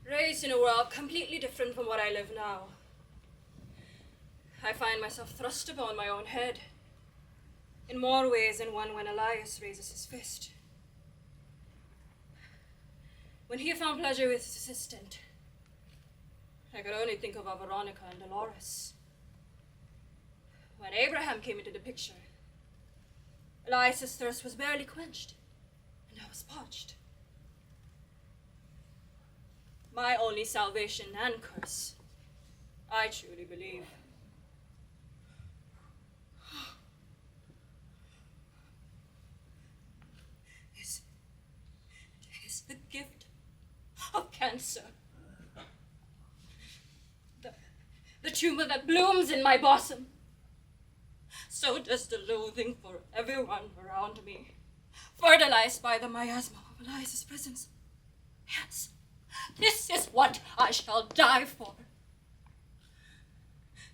Raised in a world completely different from what I live now. I find myself thrust upon my own head, in more ways than one when Elias raises his fist. When he found pleasure with his assistant, I could only think of our Veronica and Dolores. When Abraham came into the picture, Elias's thirst was barely quenched, and I was parched. My only salvation and curse, I truly believe, is the gift of cancer. The tumor that blooms in my bosom. So does the loathing for everyone around me, fertilized by the miasma of Elias's presence. Yes, this is what I shall die for.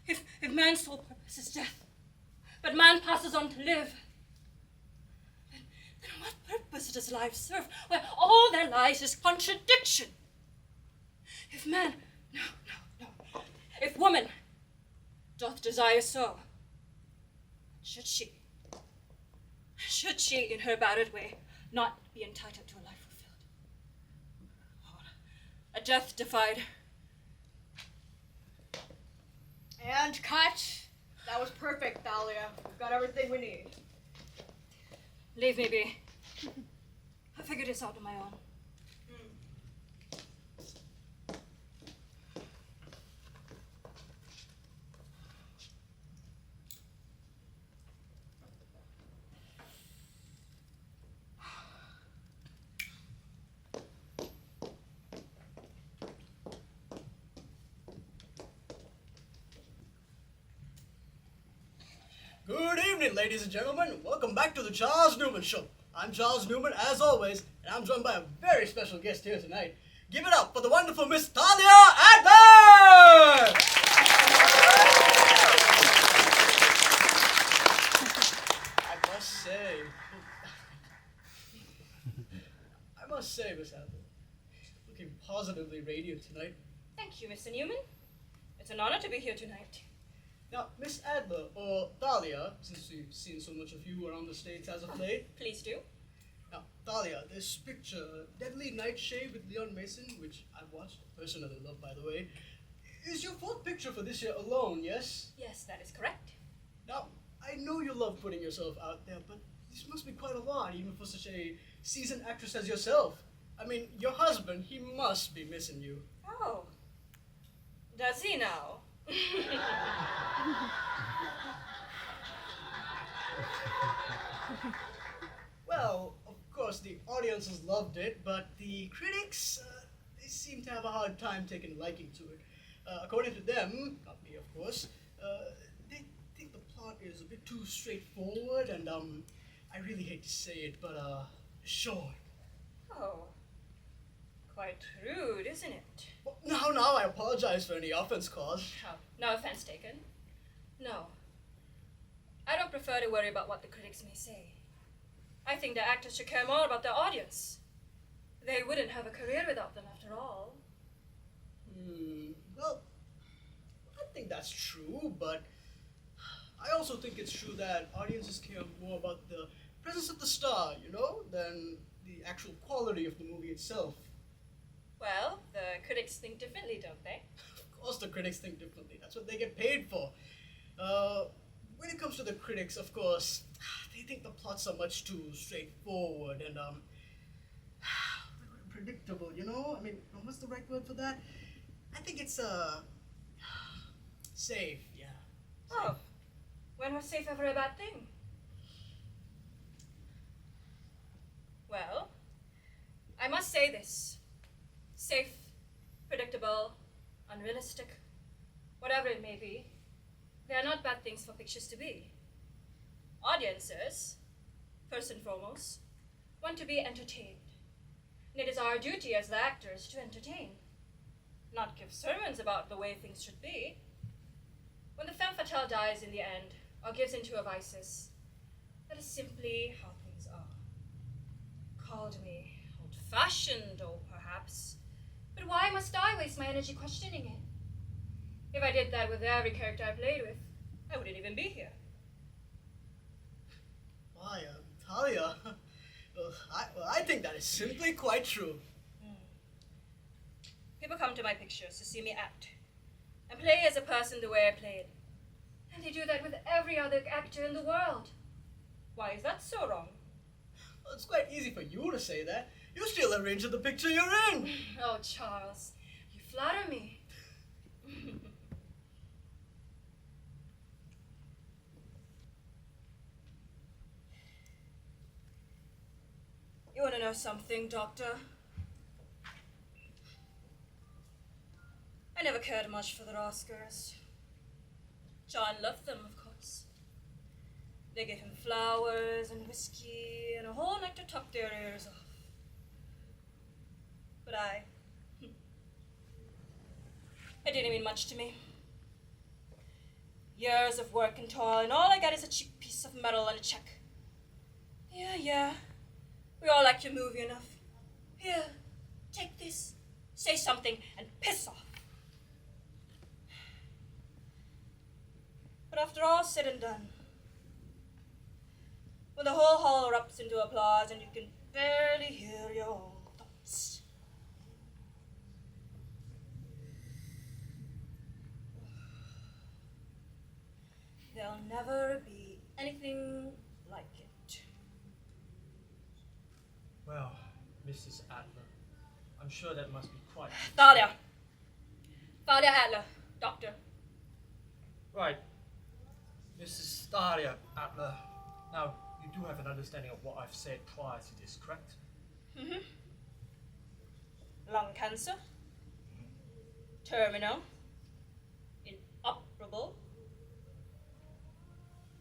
If man's sole purpose is death, but man passes on to live, then what purpose does life serve, where all there lies is contradiction? If man, no, if woman doth desire so, should she, in her battered way, not be entitled to a life fulfilled? A death defied. And cut. That was perfect, Thalia. We've got everything we need. Leave me be. I figured this out on my own. Good evening, ladies and gentlemen. Welcome back to the Charles Newman Show. I'm Charles Newman, as always, and I'm joined by a very special guest here tonight. Give it up for the wonderful Ms Thalia Adler! I must say, Ms. Adler, looking positively radiant tonight. Thank you, Mr. Newman. It's an honor to be here tonight. Now, Miss Adler, or Thalia, since we've seen so much of you around the States as of late. Please do. Now, Thalia, this picture, Deadly Nightshade with Leon Mason, which I've watched, personally love, by the way, is your fourth picture for this year alone, yes? Yes, that is correct. Now, I know you love putting yourself out there, but this must be quite a lot, even for such a seasoned actress as yourself. I mean, your husband, he must be missing you. Oh. Does he now? Well, of course, the audiences loved it, but the critics, they seem to have a hard time taking liking to it. According to them, not me, of course, they think the plot is a bit too straightforward, and, I really hate to say it, but, short. Oh. Quite rude, isn't it? Well, now, I apologize for any offense caused. Oh, no offense taken. No. I don't prefer to worry about what the critics may say. I think the actors should care more about their audience. They wouldn't have a career without them, after all. Well, I think that's true, but I also think it's true that audiences care more about the presence of the star, you know, than the actual quality of the movie itself. Well, the critics think differently, don't they? Of course the critics think differently. That's what they get paid for. When it comes to the critics, of course, they think the plots are much too straightforward and, predictable, you know? I mean, what's the right word for that? I think it's, safe, yeah. Safe. Oh. When was safe ever a bad thing? Well, I must say this. Safe, predictable, unrealistic, whatever it may be, they are not bad things for pictures to be. Audiences, first and foremost, want to be entertained. And it is our duty as the actors to entertain, not give sermons about the way things should be. When the femme fatale dies in the end, or gives into her vices, that is simply how things are. Called me old-fashioned, or perhaps But why must I waste my energy questioning it? If I did that with every character I played with, I wouldn't even be here. Why, Thalia? I think that is simply quite true. People come to my pictures to see me act and play as a person the way I played. And they do that with every other actor in the world. Why is that so wrong? Well, it's quite easy for you to say that. You're still arranged in the picture you're in. Oh, Charles, you flatter me. You want to know something, Doctor? I never cared much for the Oscars. John loved them, of course. They gave him flowers and whiskey and a whole night to tuck their ears off. But it didn't mean much to me. Years of work and toil, and all I got is a cheap piece of metal and a check. Yeah. We all like your movie enough. Here, take this, say something, and piss off. But after all said and done, when the whole hall erupts into applause and you can barely hear your own thoughts. There'll never be anything like it. Well, Mrs. Adler, I'm sure that must be quite... Thalia Adler, doctor. Right. Mrs. Thalia Adler, now, you do have an understanding of what I've said prior to this, correct? Mm-hmm. Lung cancer. Terminal. Inoperable.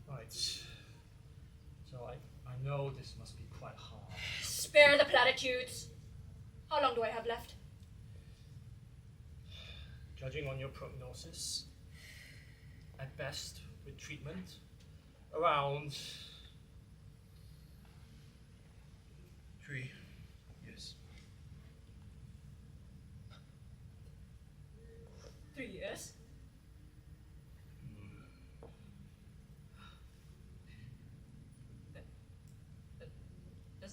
Right. So I know this must be quite hard. Spare the platitudes. How long do I have left? Judging on your prognosis, at best, with treatment, around 3 years. 3 years?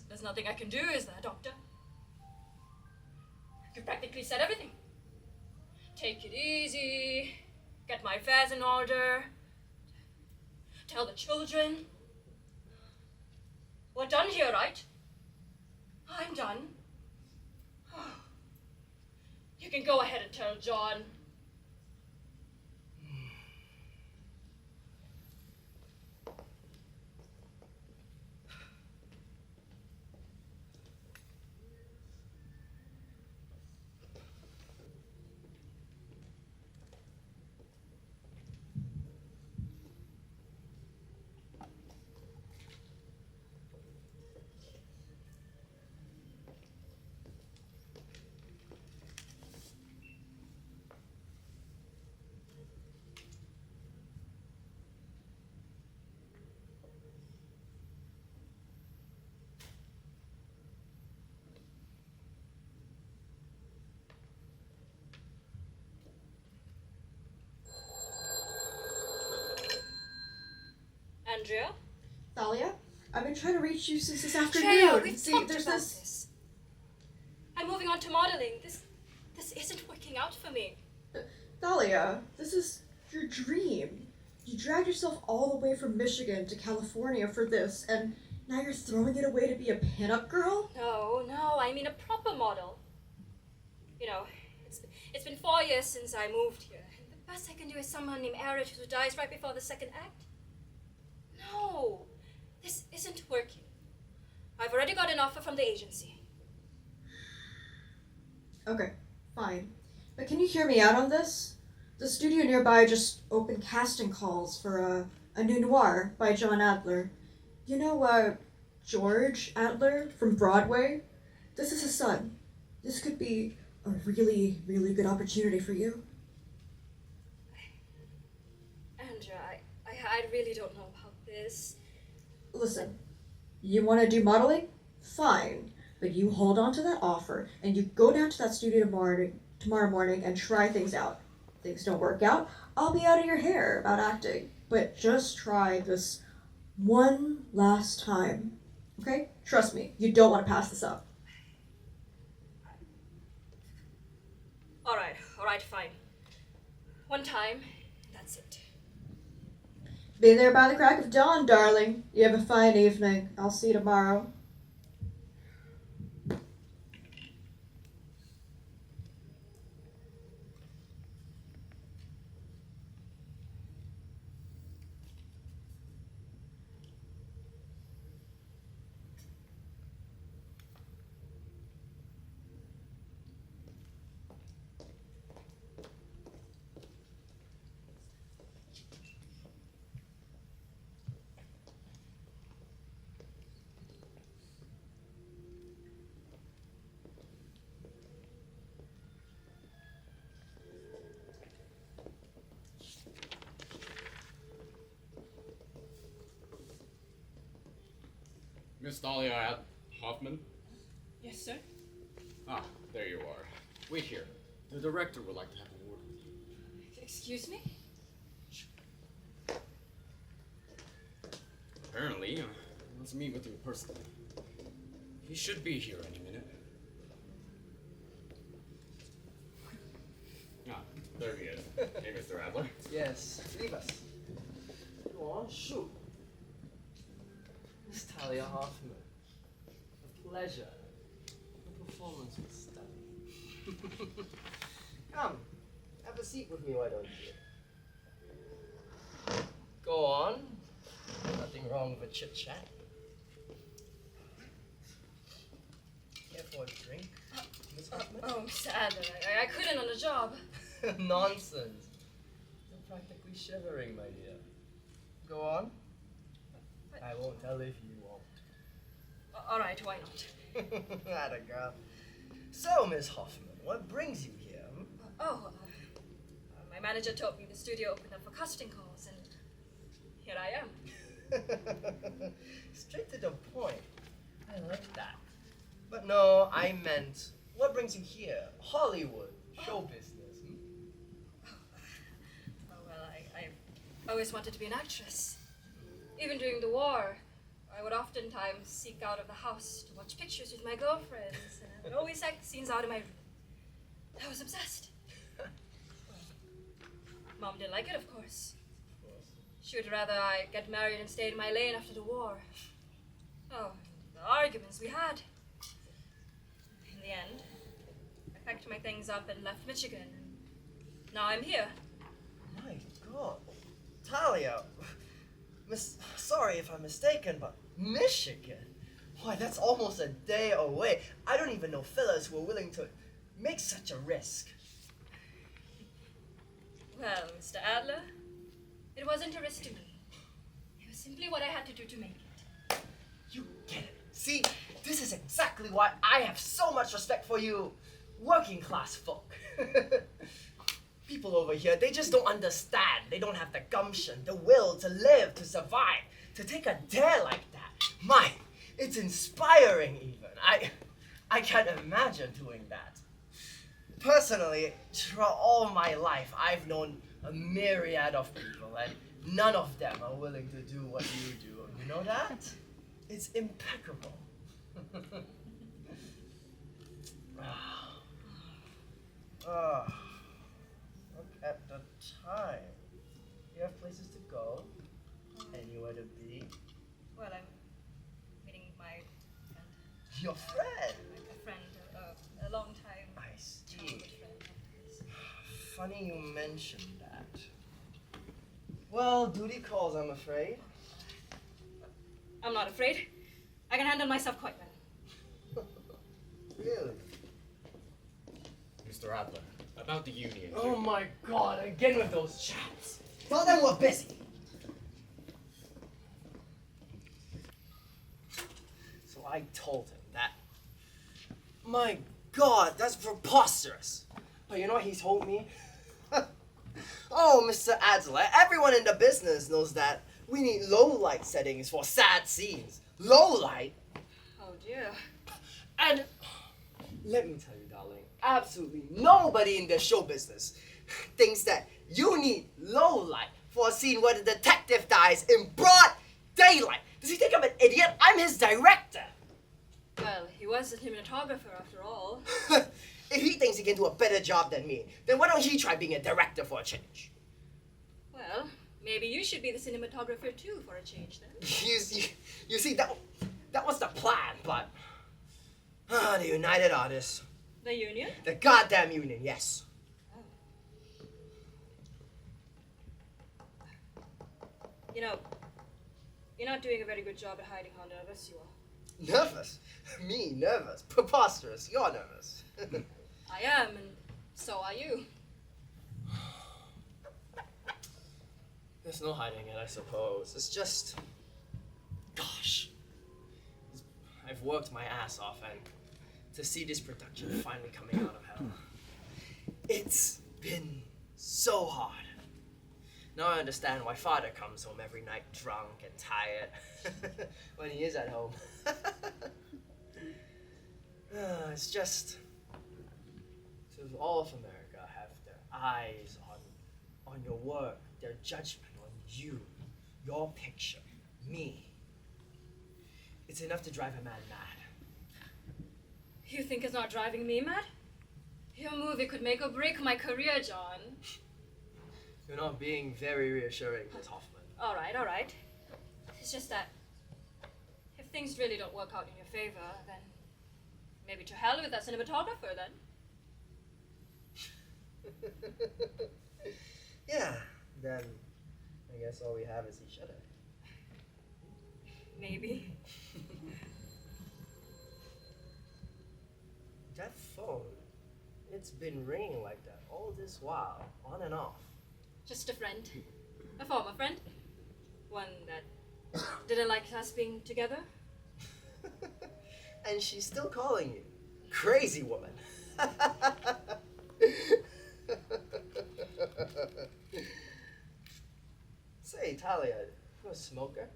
There's nothing I can do, is there, doctor? You've practically said everything. Take it easy, get my affairs in order, tell the children. We're done here, right? I'm done. You can go ahead and tell John. Andrea? Thalia, I've been trying to reach you since this afternoon. Andrea, we've See, talked there's about this. this. I'm moving on to modeling. This isn't working out for me. Thalia, this is your dream. You dragged yourself all the way from Michigan to California for this, and now you're throwing it away to be a pinup girl? No, I mean a proper model. You know, it's been 4 years since I moved here. And the best I can do is someone named Heiress who dies right before the second act. No, this isn't working. I've already got an offer from the agency. Okay, fine. But can you hear me out on this? The studio nearby just opened casting calls for a new noir by John Adler. You know, George Adler from Broadway? This is his son. This could be a really, really good opportunity for you. Andrea, I really don't know about this. Listen, you want to do modeling? Fine. But you hold on to that offer, and you go down to that studio tomorrow morning and try things out. If things don't work out, I'll be out of your hair about acting. But just try this one last time. Okay? Trust me, you don't want to pass this up. Alright, fine. One time, that's it. Be there by the crack of dawn, darling. You have a fine evening. I'll see you tomorrow. Ms Thalia Hoffman? Yes, sir? Ah, there you are. Wait here. The director would like to have a word with you. Excuse me? Apparently, he wants to meet with you personally. He should be here any minute. Ah, there he is. Hey, Mr. Adler. Yes, leave us. Go on, shoot. Ms Thalia Hoffman. A pleasure. The performance was stunning. Come, have a seat with me, why don't you? Go on. Nothing wrong with a chit chat. Care for a drink, Miss Hoffman? Oh, Mr. Adler, I couldn't on the job. Nonsense. You're practically shivering, my dear. Go on. I won't tell if you won't. Alright, why not? Atta girl. So, Miss Hoffman, what brings you here? My manager told me the studio opened up for casting calls, and here I am. Straight to the point. I like that. But no, I meant, what brings you here? Hollywood, show business. Oh, well, I always wanted to be an actress. Even during the war, I would oftentimes seek out of the house to watch pictures with my girlfriends, and I would always act scenes out in my room. I was obsessed. Mom didn't like it, of course. She would rather I get married and stay in my lane after the war. Oh, the arguments we had. In the end, I packed my things up and left Michigan. Now I'm here. My God. Talia, sorry if I'm mistaken, but Michigan? Why, that's almost a day away. I don't even know fellas who are willing to make such a risk. Well, Mr. Adler, it wasn't a risk to me. It was simply what I had to do to make it. You get it. See, this is exactly why I have so much respect for you working class folk. People over here, they just don't understand. They don't have the gumption, the will to live, to survive, to take a dare like that. My, it's inspiring even. I can't imagine doing that. Personally, throughout all my life, I've known a myriad of people, and none of them are willing to do what you do. You know that? It's impeccable. Look at the time. You have places to go, anywhere to be. Well, I'm meeting my friend. Your friend? A friend, a long time I see. childhood friend of his. Funny you mentioned that. Well, duty calls, I'm afraid. I'm not afraid. I can handle myself quite well. Really? Mr. Adler, about the union. Oh my God, again with those chats. Tell them we're busy. So I told him that. My God, that's preposterous. But you know what he told me? Oh, Mr. Adler, everyone in the business knows that we need low light settings for sad scenes. Low light? Oh dear. And let me tell you, darling, absolutely nobody in the show business thinks that you need low light for a scene where the detective dies in broad daylight. Does he think I'm an idiot? I'm his director. Well, he was a cinematographer after all. If he thinks he can do a better job than me, then why don't he try being a director for a change? Well, maybe you should be the cinematographer too for a change then. You see, that was the plan, but the United Artists, The union? the goddamn union, yes. You know, you're not doing a very good job at hiding how nervous you are. Nervous? Me nervous? Preposterous. You're nervous. I am, and so are you. There's no hiding it, I suppose. It's just, gosh, I've worked my ass off, and to see this production finally coming out of hell, it's been so hard. Now I understand why father comes home every night drunk and tired when he is at home. It's just, so all of America have their eyes on your work, their judgment on you, your picture, me. It's enough to drive a man mad. You think it's not driving me mad? Your movie could make or break my career, John. You're not being very reassuring, Miss Hoffman. All right. It's just that if things really don't work out in your favor, then maybe to hell with that cinematographer then. Yeah, then I guess all we have is each other. Maybe. That phone, it's been ringing like that all this while, on and off. Just a friend. A former friend. One that didn't like us being together. And she's still calling you. Crazy woman. Say, Thalia, you a smoker?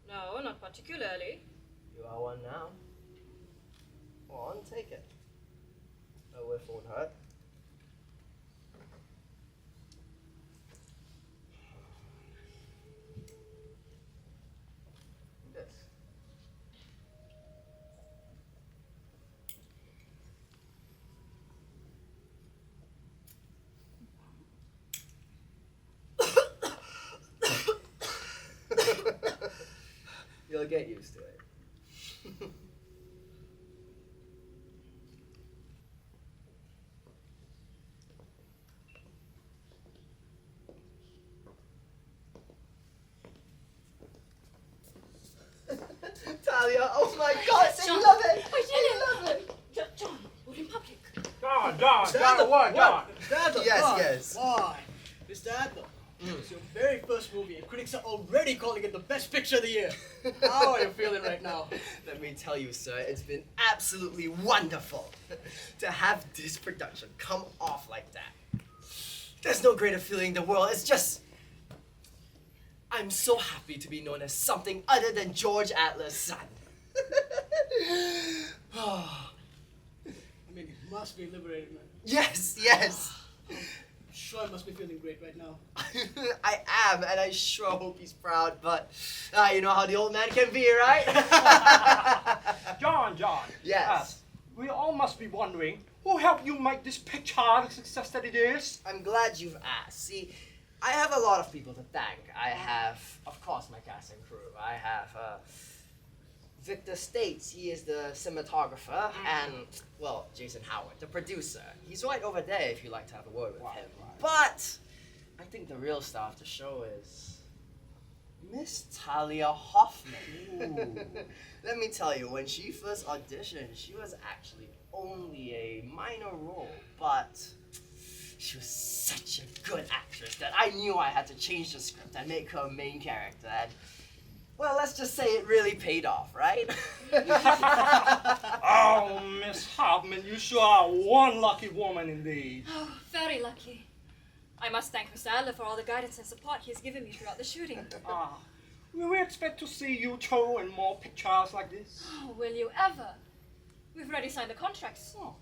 No, not particularly. You are one now. Go on, take it. A whiff won't hurt. This. You'll get used to it. Thalia, oh my God, they John, love it! I They love it! John, we're in public. John, what? Mr. Adler, Yes, why? yes. Why? Mr. Adler, it's your very first movie, and critics are already calling it the best picture of the year. How are you feeling right now? Let me tell you, sir, it's been absolutely wonderful to have this production come off like that. There's no greater feeling in the world. It's just, I'm so happy to be known as something other than George Adler's son. Oh, I mean, it must be liberating, man. yes. I'm sure I must be feeling great right now. I am, and I sure hope he's proud, but you know how the old man can be, right? John. Yes. We all must be wondering who helped you make this picture the success that it is. I'm glad you've asked. See, I have a lot of people to thank. I have, of course, my cast and crew. I have Victor States. He is the cinematographer, and, well, Jason Howard, the producer. He's right over there if you'd like to have a word with him. But I think the real star of the show is Ms Thalia Hoffman. Let me tell you, when she first auditioned, she was actually only a minor role, but she was such a good actress that I knew I had to change the script and make her a main character. And, well, let's just say it really paid off, right? Oh, Miss Hoffman, you sure are one lucky woman indeed. Oh, very lucky. I must thank Mr. Adler for all the guidance and support he has given me throughout the shooting. Will we expect to see you show and more pictures like this? Oh, will you ever? We've already signed the contracts. Oh.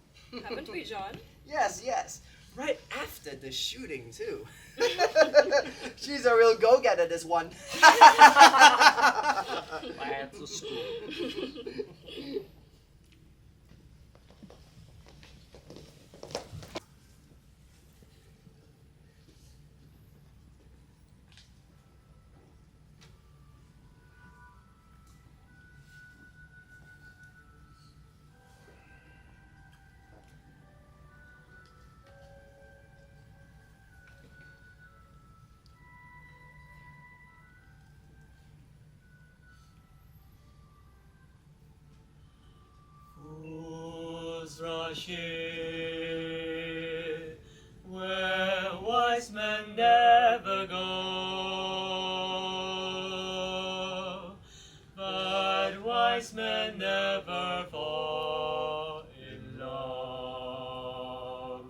Haven't we, John? Yes, yes. Right after the shooting, too. She's a real go-getter, this one. That's a school. Rush where wise men never go, but wise men never fall in love.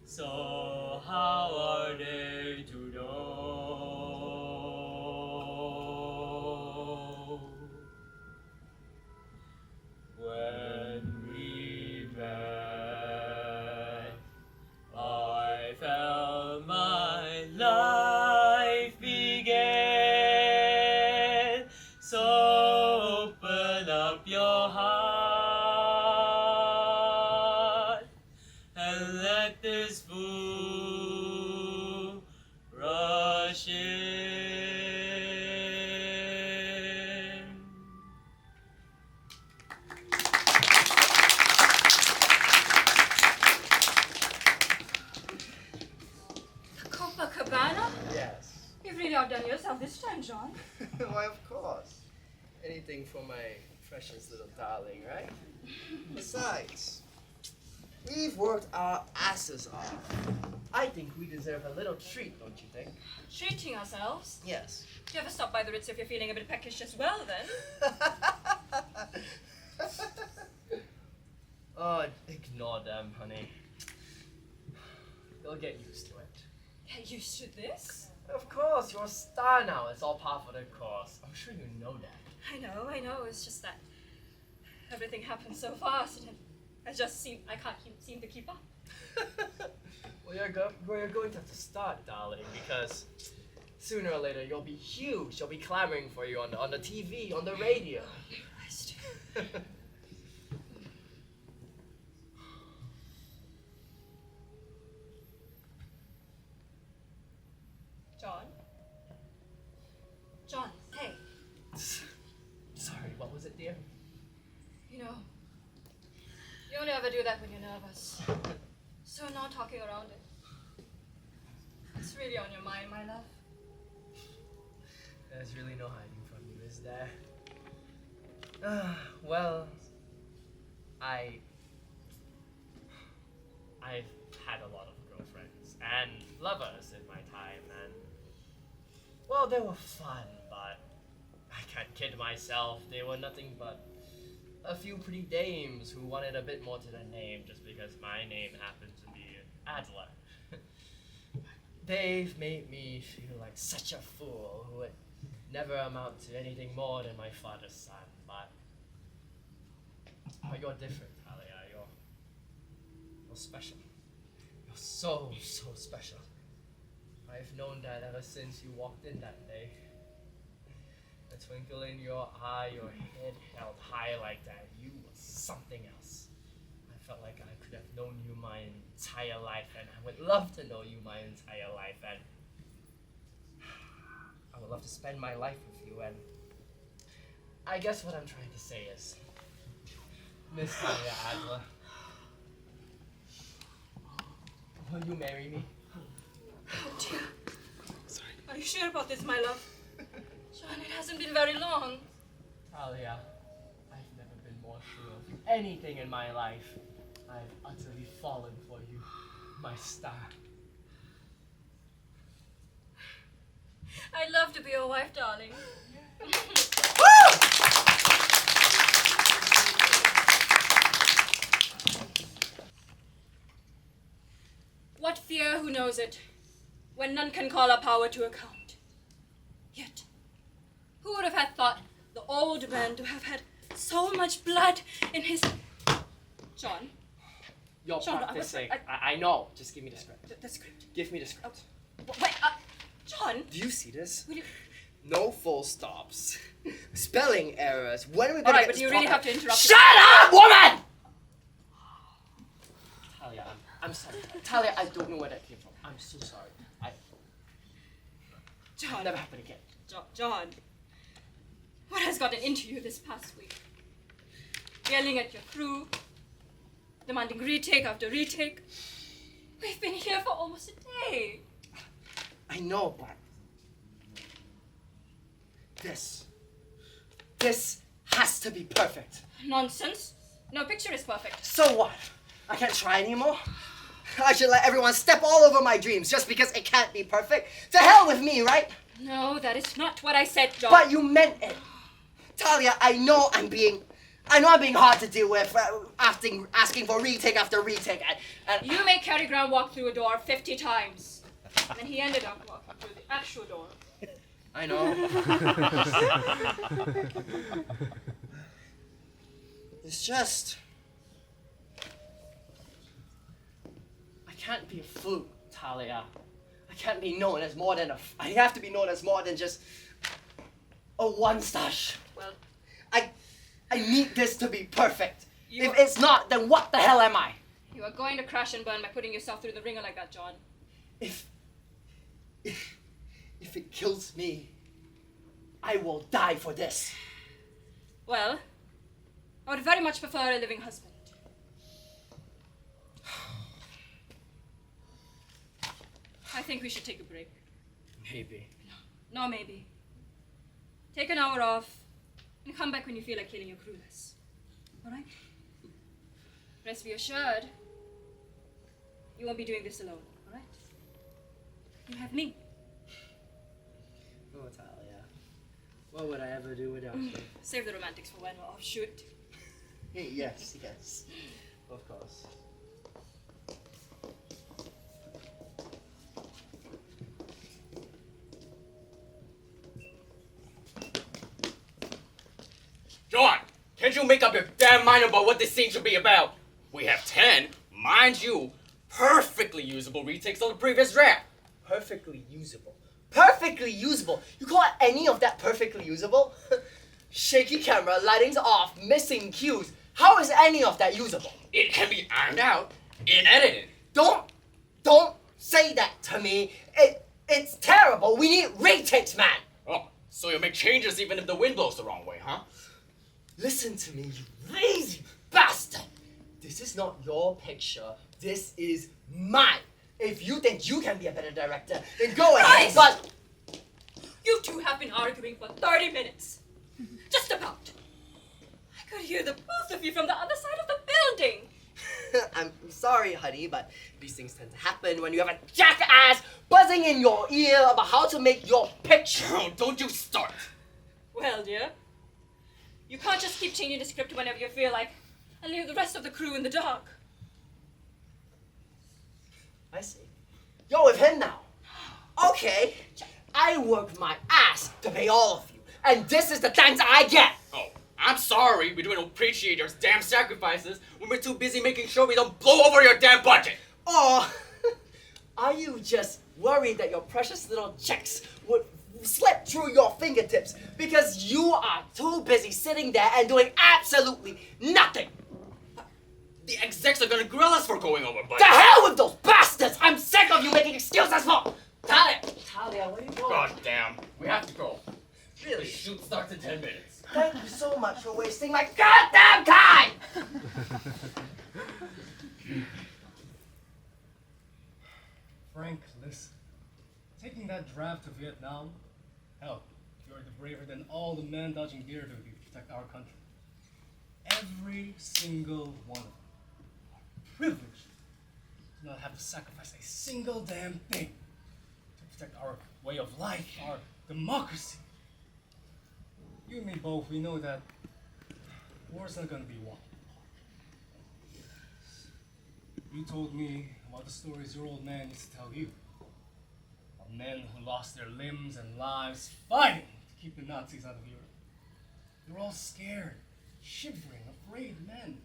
So how are they to know when we met? I felt my life began. So open up your heart and let this fool rush in. Copacabana? Yes. You've really outdone yourself this time, John. Why, of course. Anything for my precious little darling, right? Besides, we've worked our asses off. I think we deserve a little treat, don't you think? Treating ourselves? Yes. Do you ever stop by the Ritz if you're feeling a bit peckish as well, then? Oh, ignore them, honey. You'll get used to it. Get used to this? Of course, you're a star now. It's all par for the course. I'm sure you know that. I know. It's just that everything happens so fast, and I can't seem to keep up. Well, you're going to have to start, darling, because sooner or later you'll be huge. You'll be clamoring for you on the TV, on the radio. Christ. John, hey. Sorry, what was it, dear? You know, you only ever do that when you're nervous. So now talking around it. It's really on your mind, my love. There's really no hiding from you, is there? Well, I've had a lot of girlfriends and lovers in my time, and well, they were fun, but I can't kid myself, they were nothing but a few pretty dames who wanted a bit more to their name just because my name happened to be Adler. They've made me feel like such a fool who would never amount to anything more than my father's son, but you're different, Thalia. You're special. You're so special. I've known that ever since you walked in that day. The twinkle in your eye, your head held high like that, you were something else. I felt like I could have known you my entire life, and I would love to know you my entire life, and I would love to spend my life with you, and I guess what I'm trying to say is, Ms Thalia Adler, will you marry me? Oh dear. Sorry. Are you sure about this, my love? John, it hasn't been very long. Thalia, I've never been more sure of anything in my life. I've utterly fallen for you, my star. I'd love to be your wife, darling. What fear, who knows it, when none can call our power to account? Yet, Who would have had thought the old man to have had so much blood in his... John? You're John, practicing. I know. Just give me the script. The script. Give me the script. Wait, John? Do you see this? Will you... No full stops. Spelling errors. When are we gonna Alright, get but this you really proper? have to interrupt. Shut up, woman! Thalia, I'm sorry. Thalia, I don't know where that came from. I'm so sorry. John. Never happen again. John. What has gotten into you this past week? Yelling at your crew, demanding retake after retake. We've been here for almost a day. I know, but this has to be perfect. Nonsense. No picture is perfect. So what? I can't try anymore? I should let everyone step all over my dreams just because it can't be perfect? To hell with me, right? No, that is not what I said, John. But you meant it. Thalia, I know I'm being hard to deal with, asking for retake after retake, and You made Cary Grant walk through a door 50 times. And he ended up walking through the actual door. I know. It's just... I can't be a fluke, Thalia. I can't be known as more than I have to be known as more than just a one-stash. Well, I need this to be perfect. If it's not, then what the hell am I? you are going to crash and burn by putting yourself through the ringer like that, John. If it kills me, I will die for this. Well, I would very much prefer a living husband. I think we should take a break. Maybe. No, maybe. Take an hour off and come back when you feel like killing your crew less. Alright? Rest be assured, you won't be doing this alone, alright? You have me. Oh, Thalia. What would I ever do without you? Save the romantics for when we're off shoot. Yes. Of course. John, can't you make up your damn mind about what this scene should be about? We have 10, mind you, perfectly usable retakes of the previous draft. Perfectly usable. Perfectly usable? You call any of that perfectly usable? Shaky camera, lightings off, missing cues. How is any of that usable? It can be ironed out in editing. Don't say that to me. It's terrible. We need retakes, man. Oh, so you'll make changes even if the wind blows the wrong way, huh? Listen to me, you lazy bastard. This is not your picture. This is mine. If you think you can be a better director, then go ahead, Christ! but... You two have been arguing for 30 minutes. Just about. I could hear the both of you from the other side of the building. I'm sorry, honey, but these things tend to happen when you have a jackass buzzing in your ear about how to make your picture. Oh, don't you start. Well, dear, you can't just keep changing the script whenever you feel like and leave the rest of the crew in the dark. I see. You're with him now. Okay, I worked my ass to pay all of you, and this is the thanks I get. Oh, I'm sorry, we don't appreciate your damn sacrifices when we're too busy making sure we don't blow over your damn budget. Or are you just worried that your precious little checks would slip through your fingertips because you are too busy sitting there and doing absolutely nothing? The execs are gonna grill us for going over budget. To hell with those bastards! I'm sick of you making excuses for... Thalia, where are you going? God damn, we have to go. The Really? shoot starts in 10 minutes. Thank you so much for wasting my goddamn time! Frank, listen. Taking that draft to Vietnam, hell, you're braver than all the men dodging beer duty to protect our country. Every single one of them are privileged to not have to sacrifice a single damn thing to protect our way of life, our democracy. You and me both, we know that war's not gonna be won. You told me about the stories your old man used to tell you. Of men who lost their limbs and lives fighting to keep the Nazis out of Europe. They're all scared, shivering, afraid men.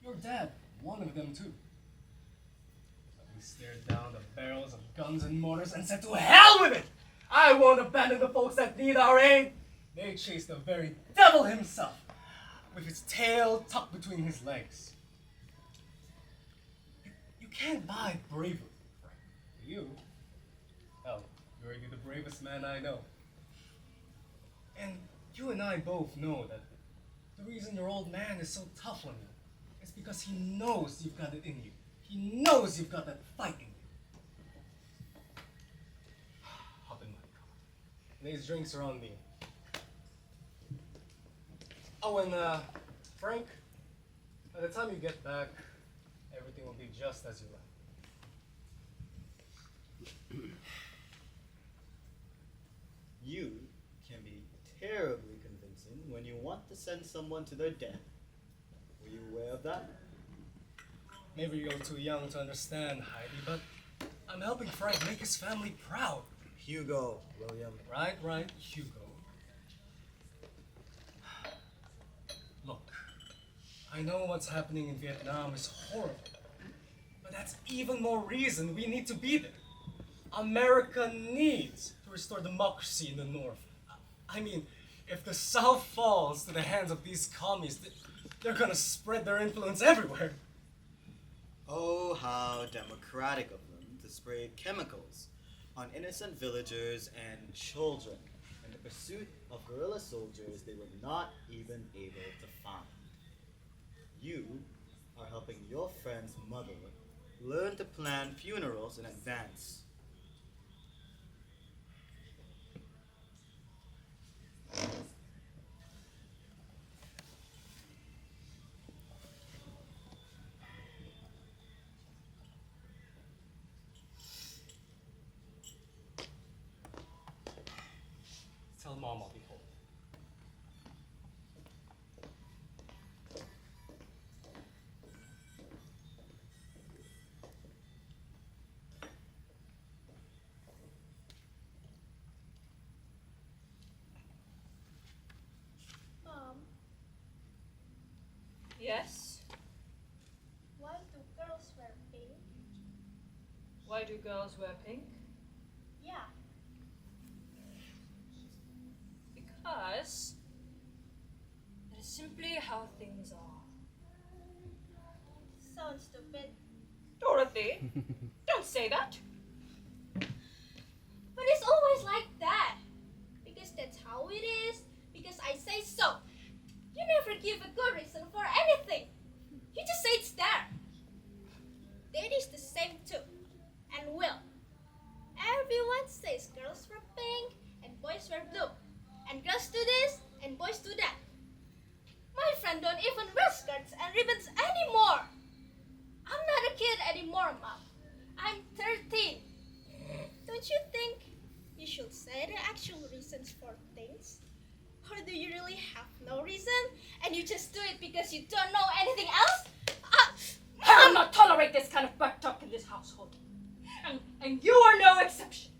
Your dad, one of them too. But we stared down the barrels of guns and mortars and said, to hell with it! I won't abandon the folks that need our aid. They chased the very devil himself, with his tail tucked between his legs. You can't buy bravery, Frank. You? Hell, you're the bravest man I know. And you and I both know that the reason your old man is so tough on you is because he knows you've got it in you. He knows you've got that fight in you. Hop in my car. These drinks are on me. Oh, and Frank, by the time you get back, everything will be just as you like. You can be terribly convincing when you want to send someone to their death. Were you aware of that? Maybe you're too young to understand, Heidi, but I'm helping Frank make his family proud. Hugo, William. Right, Hugo. Look, I know what's happening in Vietnam is horrible, but that's even more reason we need to be there. America needs to restore democracy in the North. I mean, if the South falls to the hands of these commies, they're gonna spread their influence everywhere. Oh, how democratic of them to spray chemicals on innocent villagers and children in the pursuit of guerrilla soldiers they were not even able to find. You are helping your friend's mother learn to plan funerals in advance. Tell Mom I'll be home. Mom, Yes? why do girls wear pink? Why do girls wear pink? Yeah, Because that is simply how things are. sounds stupid. Dorothy, don't say that. But it's always like that. Because that's how it is. Because I say so. You never give a good reason for anything. You just say it's there. Daddy's the same too. And Will. Everyone says girls wear pink and boys wear blue. And girls do this and boys do that. My friend don't even wear skirts and ribbons anymore. I'm not a kid anymore, Mom. I'm 13. Don't you think you should say the actual reasons for things? Or do you really have no reason and you just do it because you don't know anything else? I will not tolerate this kind of butt talk in this household. And you are no exception.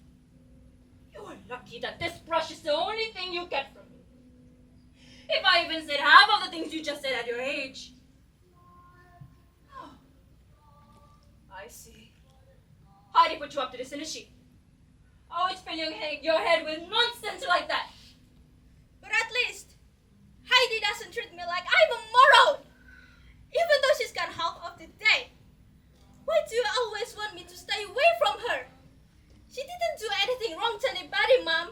You are lucky that this brush is the only thing you get from me. If I even said half of the things you just said at your age. Oh, I see. Heidi put you up to this, didn't she? Always filling your head with nonsense like that. But at least Heidi doesn't treat me like I'm a moron. Even though she's gone half of the day. Why do you always want me to stay away from her? She didn't do anything wrong to anybody, Mom.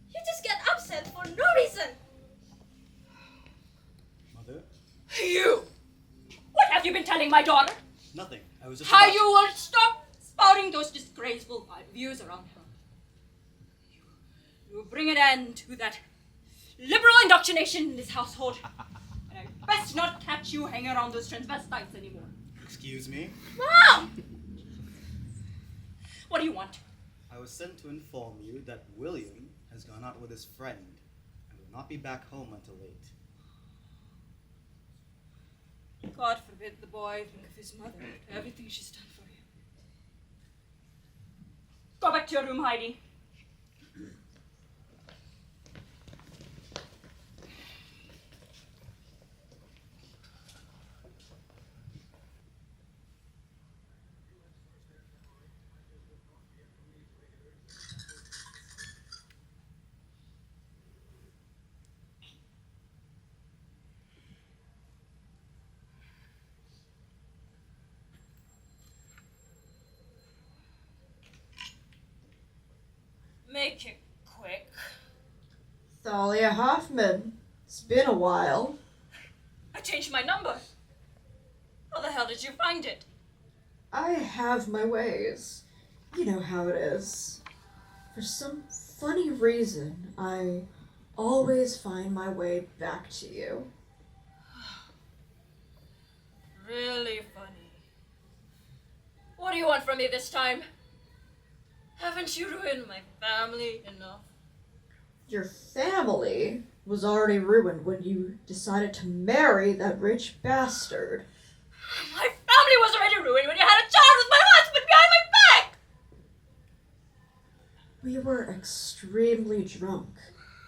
You just get upset for no reason. Mother? You! What have you been telling my daughter? Nothing. I was just How about- you will stop spouting those disgraceful views around her. You will bring an end to that liberal indoctrination in this household. And I best not catch you hanging around those transvestites anymore. Excuse me? Mom! What do you want? I was sent to inform you that William has gone out with his friend and will not be back home until late. God forbid the boy think of his mother after everything she's done for him. Go back to your room, Heidi. Make it quick. Thalia Hoffman. It's been a while. I changed my number. How the hell did you find it? I have my ways. You know how it is. For some funny reason, I always find my way back to you. Really funny. What do you want from me this time? Haven't you ruined my family enough? Your family was already ruined when you decided to marry that rich bastard. My family was already ruined when you had a child with my husband behind my back! We were extremely drunk.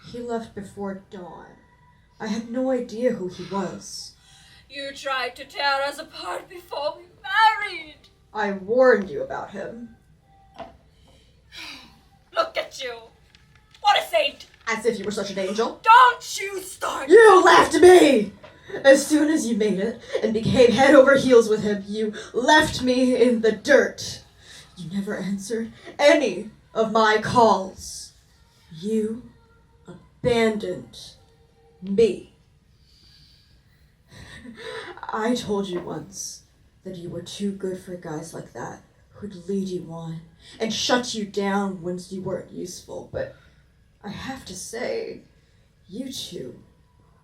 He left before dawn. I had no idea who he was. You tried to tear us apart before we married. I warned you about him. Look at you. What a saint. As if you were such an angel. Don't you start. You left me! As soon as you made it and became head over heels with him, you left me in the dirt. You never answered any of my calls. You abandoned me. I told you once that you were too good for guys like that who'd lead you on and shut you down once you weren't useful, but I have to say, you two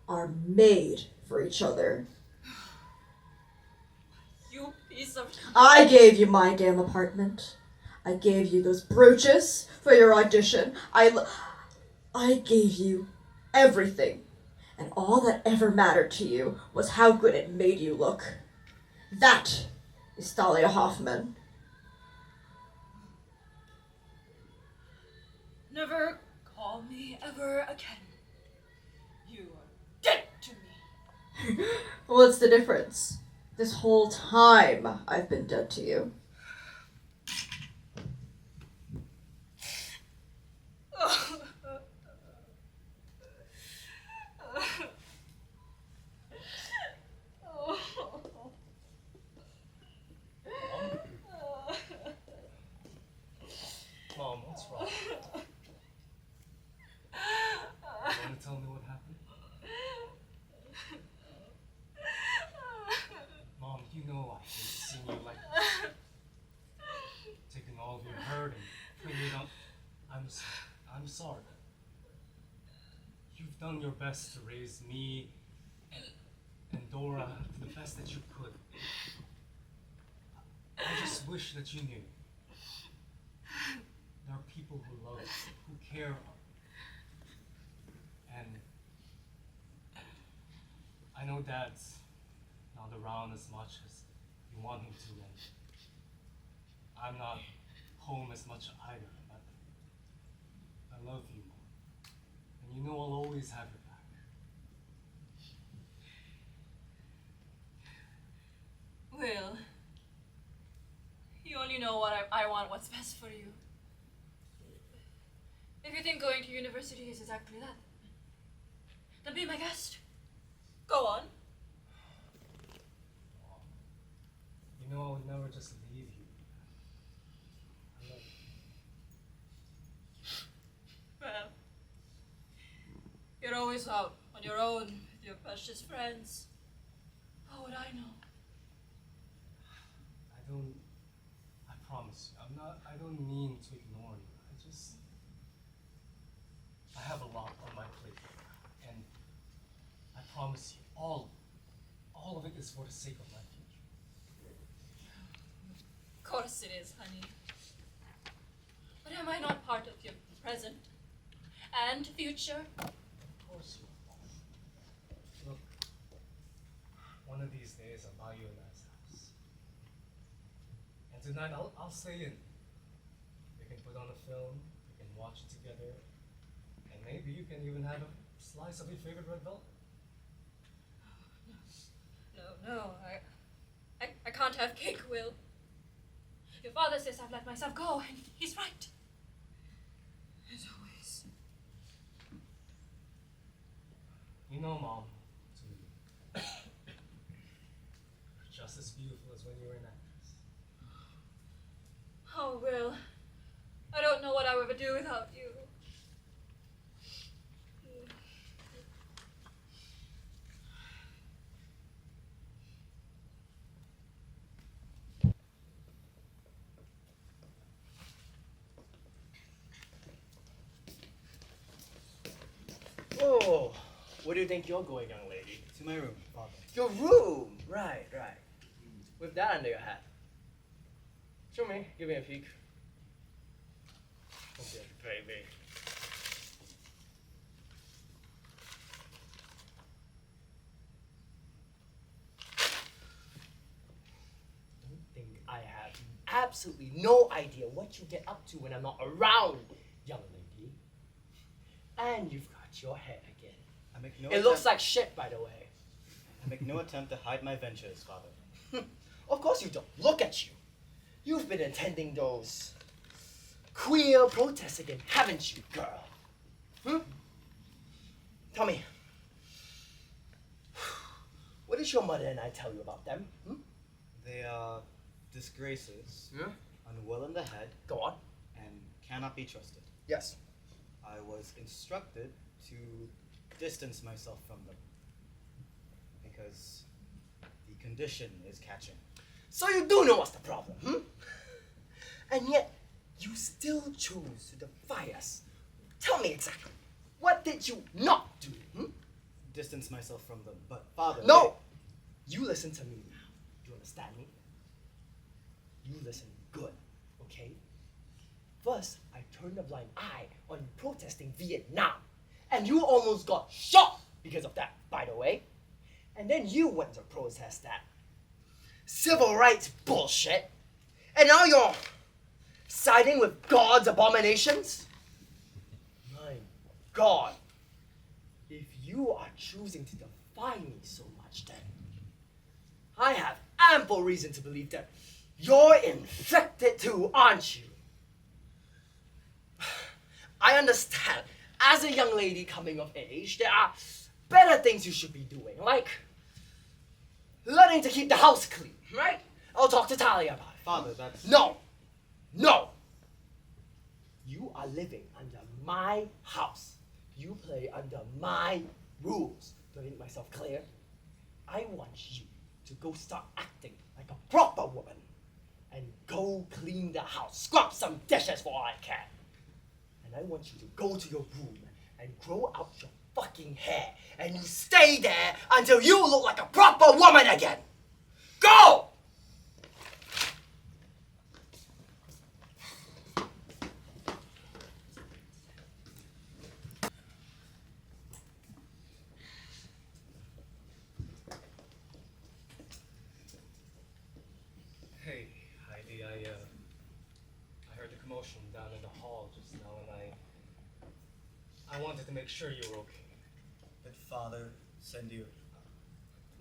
are made for each other. You piece of... I gave you my damn apartment. I gave you those brooches for your audition. I gave you everything. And all that ever mattered to you was how good it made you look. That is Thalia Hoffman. Never call me ever again. You are dead to me. What's the difference? This whole time I've been dead to you. Mom, what's wrong? You want to tell me what happened? Mom, you know I hate seeing you like this. Taking all of your hurt and putting it on. I'm sorry. You've done your best to raise me and Dora to the best that you could. I just wish that you knew. There are people who love us, who care, and I know Dad's not around as much as you want him to, and I'm not home as much either, but I love you, Mom, and you know I'll always have your back. Will, you only know what I want, what's best for you. If you think going to university is exactly that, then be my guest. Go on. You know I would never just leave you. I love you. Well, you're always out on your own with your precious friends. How would I know? I promise you, I don't mean to ignore you. I have a lot on my plate, and I promise you, all of it is for the sake of my future. Of course it is, honey. But am I not part of your present and future? Of course you are. Look, one of these days I'll buy you a nice house. And tonight I'll stay in. We can put on a film, we can watch it together, and maybe you can even have a slice of your favorite red velvet. No, I can't have cake, Will. Your father says I've let myself go, and he's right. As always. You know, Mom, to me, you're just as beautiful as when you were an actress. Oh, Will, I don't know what I would do without you. Where do you think you're going, young lady? To my room, father. Your room! Right. With that under your hat. Show me. Give me a peek. Okay, baby. Don't think I have absolutely no idea what you get up to when I'm not around, young lady. And you've got your hair again. I make no It looks like shit, by the way. I make no attempt to hide my ventures, father. Of course you don't. Look at you. You've been attending those queer protests again, haven't you, girl? Tell me, what did your mother and I tell you about them? They are disgraces, unwell in the head, Go on. and cannot be trusted. Yes. I was instructed to distance myself from them because the condition is catching. So you do know what's the problem, And yet, you still chose to defy us. Tell me exactly, what did you not do? Distance myself from them, but father. No! You listen to me now. Do you understand me? You listen good, okay? First, I turned a blind eye on you protesting Vietnam. And you almost got shot because of that, by the way. And then you went to protest that civil rights bullshit. And now you're siding with God's abominations? My God. If you are choosing to defy me so much, then I have ample reason to believe that you're infected too, aren't you? I understand. As a young lady coming of age, there are better things you should be doing, like learning to keep the house clean, right? I'll talk to Thalia about it. Father, that's... No! You are living under my house. You play under my rules. Do I make myself clear? I want you to go start acting like a proper woman and go clean the house, scrub some dishes for all I can. And I want you to go to your room and grow out your fucking hair, and you stay there until you look like a proper woman again. Go! Hey, Heidi, I heard the commotion down in the hall just now, and I wanted to make sure you were okay. Did father send you?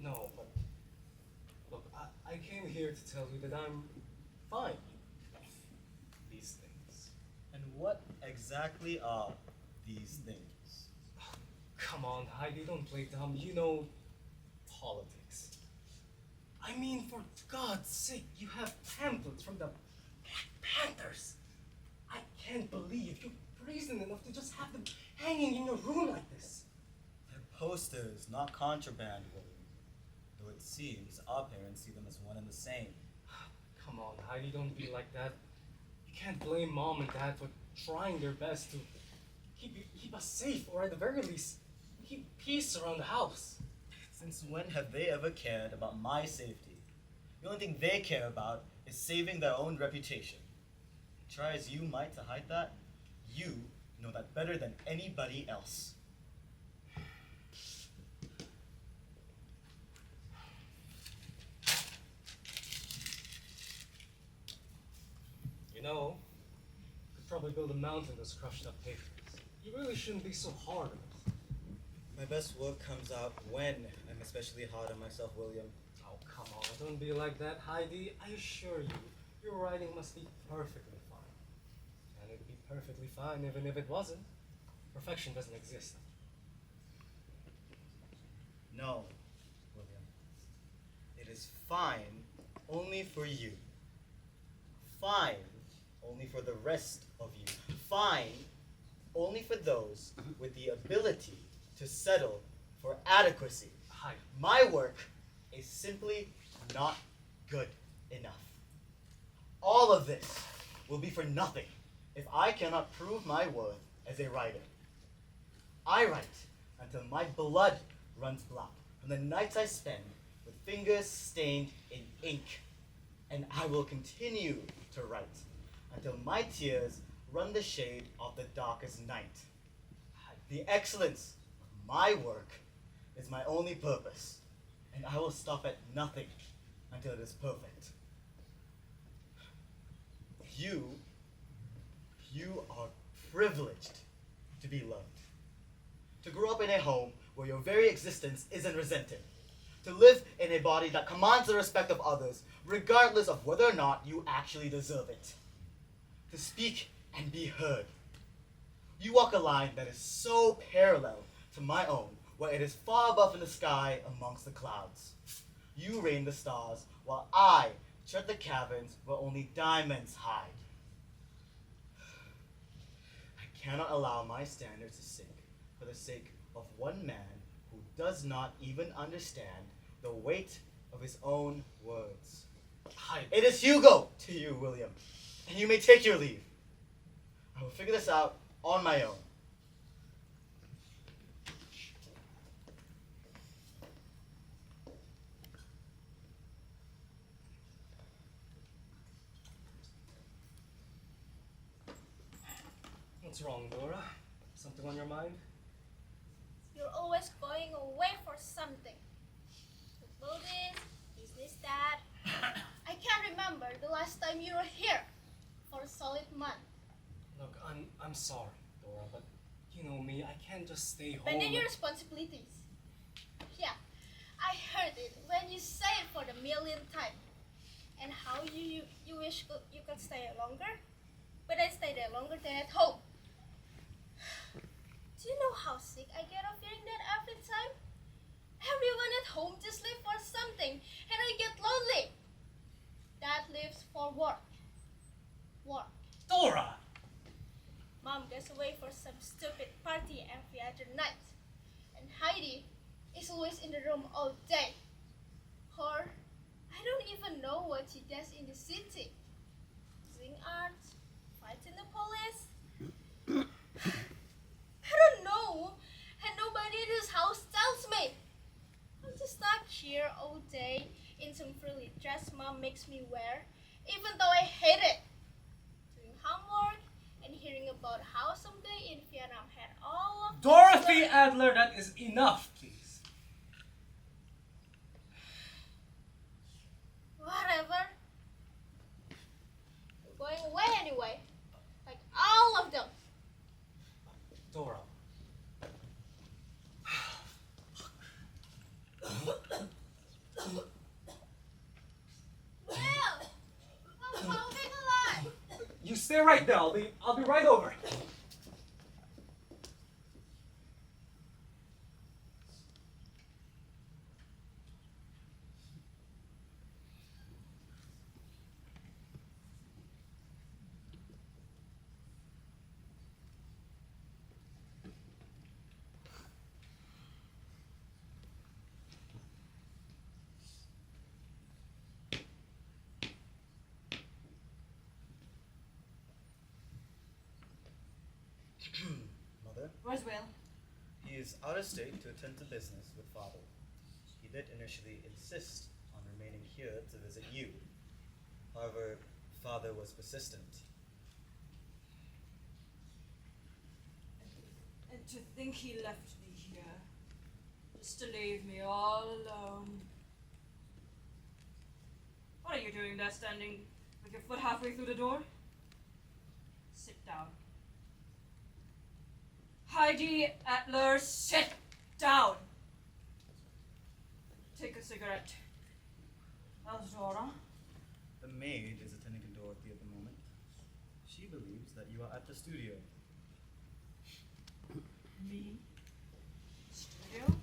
No, but look, I came here to tell you that I'm fine with these things. And what exactly are these things? Come on, Heidi, don't play dumb. You know politics. I mean, for God's sake, you have pamphlets from the Black Panthers. I can't believe you're brazen enough to just have them hanging in your room like this. They're posters, not contraband, William. Though it seems our parents see them as one and the same. Come on, Heidi, don't be like that. You can't blame Mom and Dad for trying their best to keep us safe, or at the very least, keep peace around the house. Since when have they ever cared about my safety? The only thing they care about is saving their own reputation. Try as you might to hide that, you know that better than anybody else. You know, you could probably build a mountain that's crushed up papers. You really shouldn't be so hard on us. My best work comes out when I'm especially hard on myself, William. Oh, come on, don't be like that, Heidi. I assure you, your writing must be perfectly fine. And it'd be perfectly fine even if it wasn't. Perfection doesn't exist. No, William. It is fine only for you. Fine only for the rest of you. Fine only for those with the ability to settle for adequacy. Heidi. My work is simply not good enough. All of this will be for nothing if I cannot prove my worth as a writer. I write until my blood runs black from the nights I spend with fingers stained in ink. And I will continue to write until my tears run the shade of the darkest night. The excellence of my work is my only purpose, and I will stop at nothing until it is perfect. You are privileged to be loved, to grow up in a home where your very existence isn't resented, to live in a body that commands the respect of others, regardless of whether or not you actually deserve it, to speak and be heard. You walk a line that is so parallel to my own, where it is far above in the sky amongst the clouds. You reign the stars, while I tread the caverns where only diamonds hide. I cannot allow my standards to sink for the sake of one man who does not even understand the weight of his own words. It is Hugo to you, William, and you may take your leave. I will figure this out on my own. What's wrong, Dora? Something on your mind? You're always going away for something. Football this, business that. I can't remember the last time you were here for a solid month. Look, I'm sorry, Dora, but you know me, I can't just stay home. Abandon your responsibilities. Yeah, I heard it when you say it for the millionth time. And how you wish you could stay longer, but I stay there longer than at home. Do you know how sick I get of hearing that every time? Everyone at home just lives for something, and I get lonely. Dad lives for work. Work. Dora! Mom goes away for some stupid party every other night. And Heidi is always in the room all day. Or, I don't even know what she does in the city. Doing art, fighting the police. I don't know, and nobody in this house tells me. I'm just stuck here all day in some frilly dress Mom makes me wear, even though I hate it. Doing homework and hearing about how someday in Vietnam had all of Dorothy Adler, that is enough, please. Whatever. You're going away anyway, like all of them. Dora. Will, I'm holding alive. You stay right there, I'll be right over. Mother, Where's Will? he is out of state to attend to business with Father. He did initially insist on remaining here to visit you. However, Father was persistent. And to think he left me here, just to leave me all alone. What are you doing there, standing with your foot halfway through the door? Sit down. Heidi Adler, sit down. Take a cigarette. How's Dora? The maid is attending to Dorothy at the moment. She believes that you are at the studio. Me? Studio?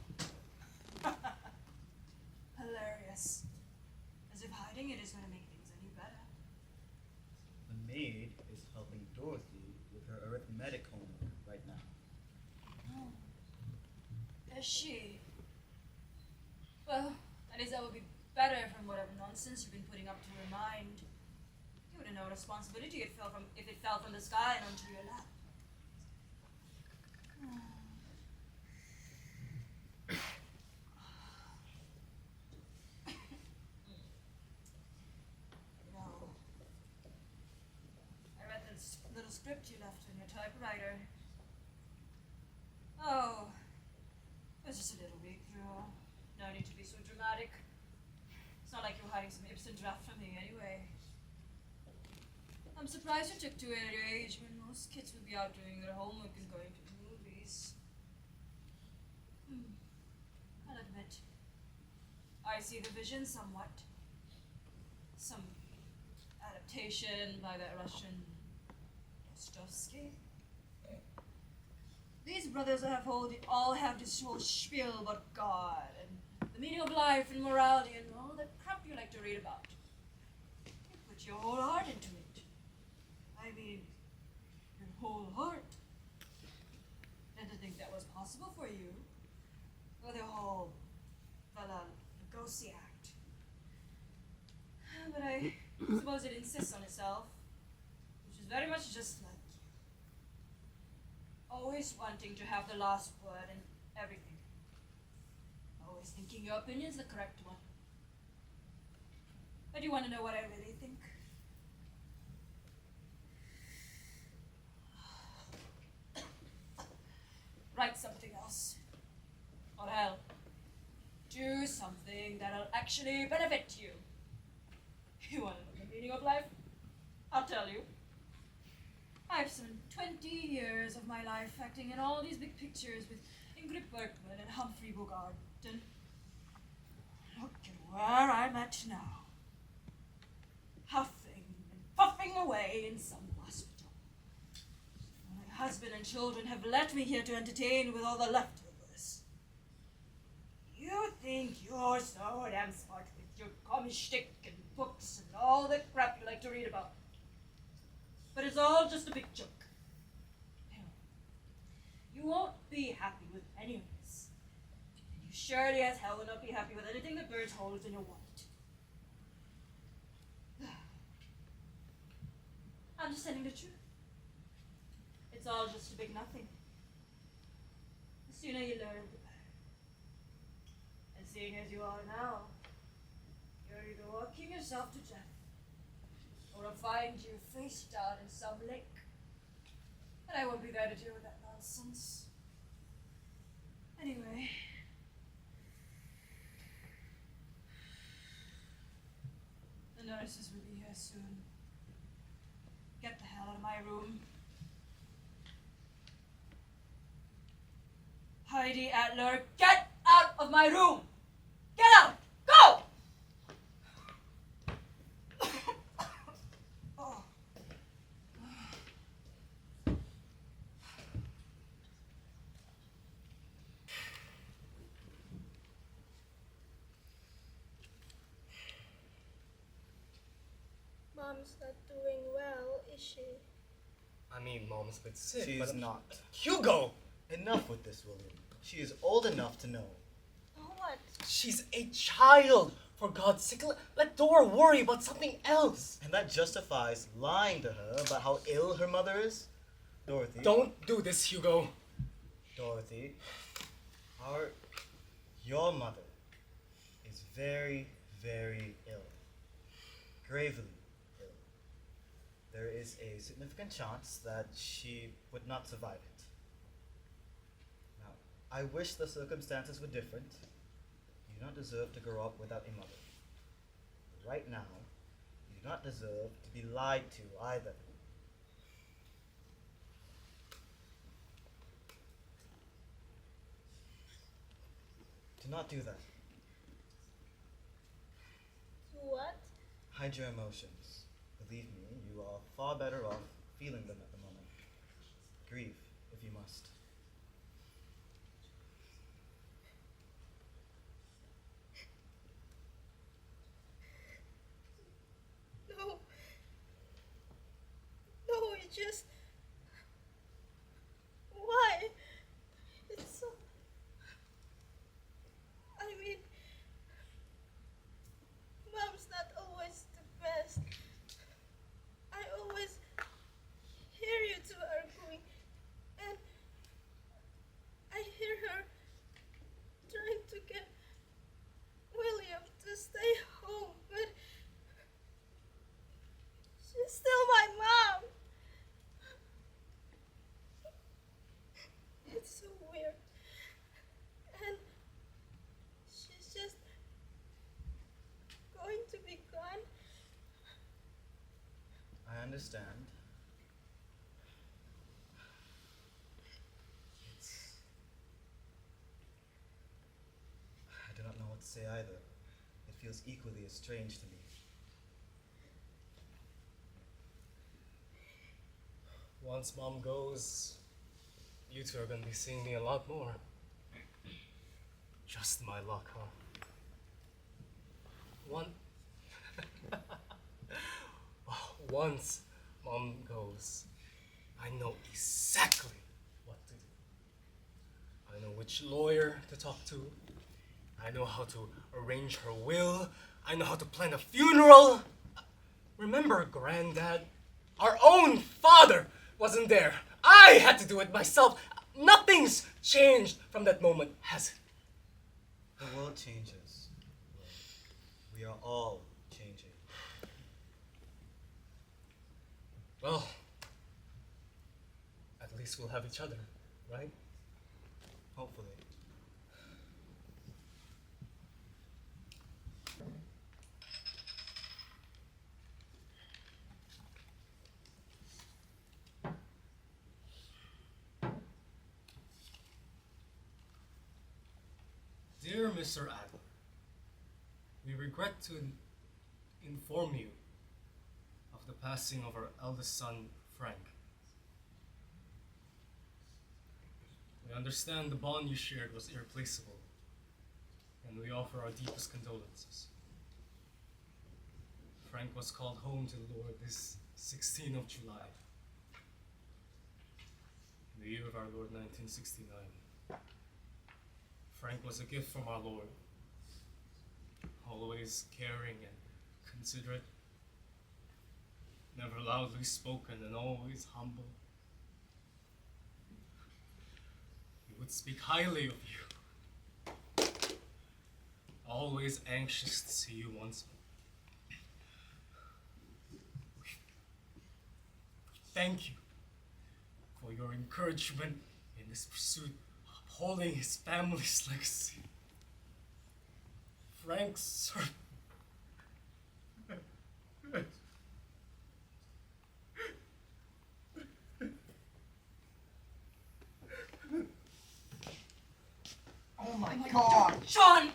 Hilarious. As if hiding it is going to make things any better. The maid is helping Dorothy with her arithmetic homework right now. Is she? Well, at least that would be better from whatever nonsense you've been putting up to her mind. You wouldn't know what responsibility if it fell from the sky and onto your lap. typewriter. Oh, it was just a little breakthrough. No need to be so dramatic. It's not like you're hiding some Ibsen draft from me anyway. I'm surprised you took to it at your age when most kids would be out doing their homework and going to the movies. I'll admit, I see the vision somewhat. Some adaptation by that Russian Dostoevsky. These brothers all have this whole spiel about God and the meaning of life and morality and all that crap you like to read about. You put your whole heart into it. I mean, your whole heart. And to think that was possible for you, or the whole Lugosi act. But I suppose it insists on itself, which is very much just like you. Always wanting to have the last word in everything. Always thinking your opinion's the correct one. But you want to know what I really think? Write something else. Or hell, do something that'll actually benefit you. You want to know the meaning of life? I'll tell you. I've spent 20 years of my life acting in all these big pictures with Ingrid Bergman and Humphrey Bogart. And look at where I'm at now. Huffing and puffing away in some hospital. My husband and children have left me here to entertain with all the leftovers. You think you're so damn smart with your comic shtick and books and all the crap you like to read about. But it's all just a big joke. You won't be happy with any of this. And you surely as hell will not be happy with anything that burns holes in your wallet. I'm just telling the truth. It's all just a big nothing. The sooner you learn, the better. And seeing as you are now, you're either walking yourself to death, or I'll find you face down in some lake. And I won't be there to deal with that nonsense. Anyway. The nurses will be here soon. Get the hell out of my room. Heidi Adler, get out of my room! Get out! Go! Oh. Mom's not doing well, is she? I mean, Mom's a bit sick. She but is not. Hugo! Enough with this, William. She is old enough to know. What? She's a child! For God's sake, let Dora worry about something else. And that justifies lying to her about how ill her mother is? Dorothy. Don't do this, Hugo. Dorothy. Your mother is very, very ill. Gravely ill. There is a significant chance that she would not survive it. Now, I wish the circumstances were different. You do not deserve to grow up without a mother. Right now, you do not deserve to be lied to either. Do not do that. What? Hide your emotions. Believe me, you are far better off feeling them at the moment. Grieve, if you must. No. No, it just... Why? It's so... I mean... Mom's not always the best. I always hear you two arguing, and I hear her trying to get William to stay home, but she's still my mom. understand. I do not know what to say either. It feels equally as strange to me. Once Mom goes, you two are gonna be seeing me a lot more. Just my luck, huh? Once Mom goes, I know exactly what to do. I know which lawyer to talk to. I know how to arrange her will. I know how to plan a funeral. Remember, Granddad? Our own father wasn't there. I had to do it myself. Nothing's changed from that moment, has it? The world changes. We are all changing. Well, at least we'll have each other, right? Hopefully. Dear Mr. Adler, we regret to inform you of the passing of our eldest son, Frank. We understand the bond you shared was irreplaceable, and we offer our deepest condolences. Frank was called home to the Lord this 16th of July, in the year of our Lord 1969. Frank was a gift from our Lord, always caring and considerate, never loudly spoken and always humble. He would speak highly of you, always anxious to see you once more. Thank you for your encouragement in this pursuit, upholding his family's legacy. Frank's servant. Oh my God! Sean,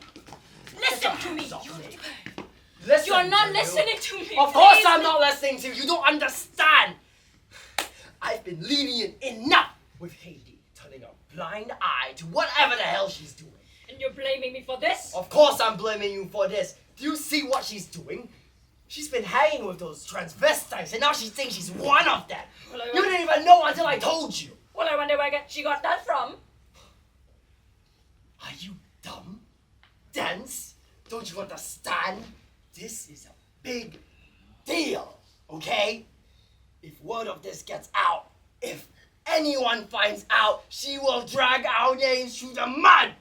listen to me. Listen You're not to listening to me. Of course Please. I'm not listening to you. You don't understand. I've been lenient enough with Haiti, turning a blind eye to whatever the hell she's doing. And you're blaming me for this? Of course I'm blaming you for this. Do you see what she's doing? She's been hanging with those transvestites, and now she thinks she's one of them. Well, You didn't even know until I told you. Well, I wonder where she got that from. Are you dumb? Dense? Don't you understand? This is a big deal, okay? If word of this gets out, if anyone finds out, she will drag our names through the mud.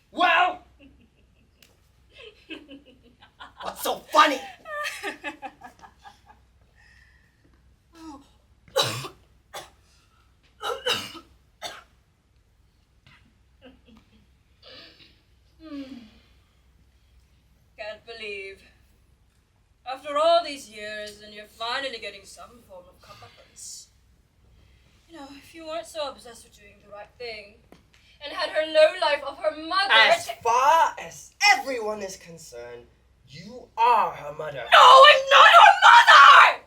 Well, what's so funny? Can't believe. After all these years, and you're finally getting some form of comeuppance. You know, if you weren't so obsessed with doing the right thing, and had her low life of her mother. As far as everyone is concerned, you are her mother. No, I'm not her mother!